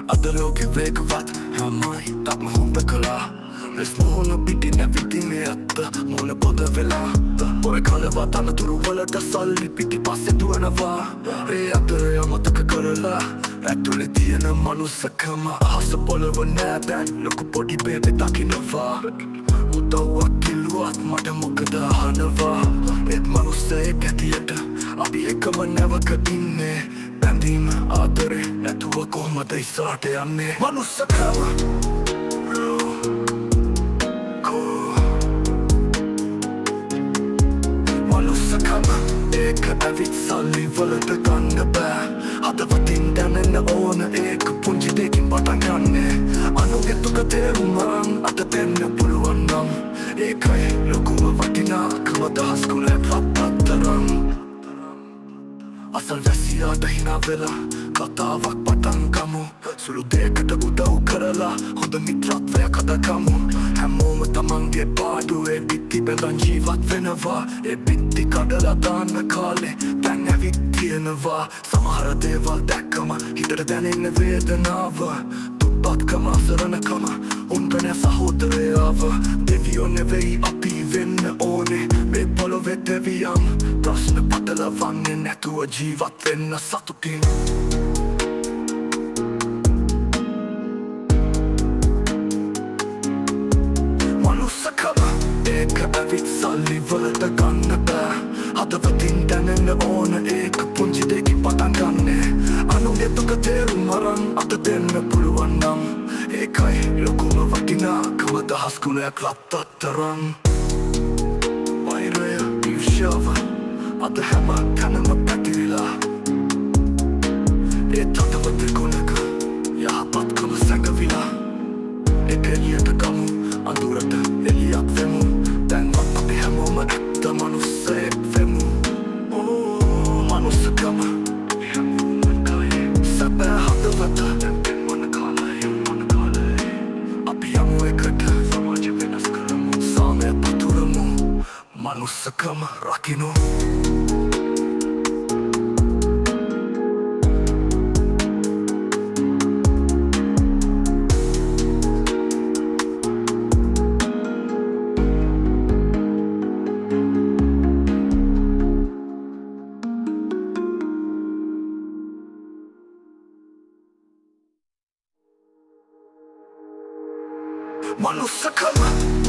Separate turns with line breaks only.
Adaloke vekvat hamai tak mahon bekala Resmohona pitin everything atta mona poda vela Pore kaleva tana turu walata salli piti passe duanava Re adare amataka karala ඇතුලේ තියෙන මනුස්සකම අහස පොළව නෑ බෑන් ලොකු පොඩි බේබේ දකිනවා උදව්වක් කිල්ලුවත් මට මොකද අහනවා ඒත් මනුස්සයෙක් ඇතියට අපි එකම නැවක ඉන්නේ බැඳීම ආදරේ නැතුව කොහොමද ඉස්සරහට යන්නේ මනුස්සකම මනුස්සකම ඒක ඇවිත් සල්ලි වලට ගන්න බෑ හදවතින් දැනෙන්න ඕන ඒක පුංචි දෙකින් පටන් ගන්නේ අනුගේ දුක තේරුම් අරන් අත දෙන්න පුළුවන් නම් ඒකයි ලොකුම වටිනාකම දහස් ගුණයක් අත්තරන් අසල්වැසියාට හිනා වෙලා කතාවක් පටන් ගමු සුළු දෙයකට උදව් කරලා හොඳ මිත්‍රත්වයක් හදගමු හැමෝම තමන්ගේ පාඩුවේ බිත්ති බැඳන් ජීවත් වෙනවා ඒ බිත්ති කඩලා දාන්න කාලේ දැන් ඇවිත් තියෙනවා සමහර දේවල් දැක්කම හිතට දැනෙන්න වේදනාව දුප්පත්කම අසරණකම උන්ට නෑ සහෝදරයාව දෙවියෝ නෙවෙයි අපි වෙන්න ඕනේ මේ පොළොවේ දෙවියන් ප්‍රශ්න පටලවන්නේ නැතුව ජීවත් වෙන්න සතුටින් ඒක ඇවිත් සල්ලි වලට ගන්න බෑ හදවතින් දැනෙන්න ඕන ඒක පුංචි දෙකින් පටන් ගන්නේ අනුගේ දුක තේරුම් අරන් අත දෙන්න පුළුවන් නම් ඒකයි ලොකුම වටිනාකම දහස් ගුණයක් රත්තරන් වෛරය ඊර්ෂ්‍යාව අද හැම තැනම පැතිරිලා ඒ හදවත ගුණක යහපත්කම සැඟවිලා ඒක එළියට ගමු අඳුරට එළියක් වෙමු දැන්වත් අපි හැමෝම ඇත්ත මනුස්සයෙක් වෙමු මනුස්සකම සැබෑ හදවත මොන කාලේ අපි යමු එකට සමාජ වෙනස් කරමු සාමය පතුරමු මනුස්සකම රකිනු මනුස්සකම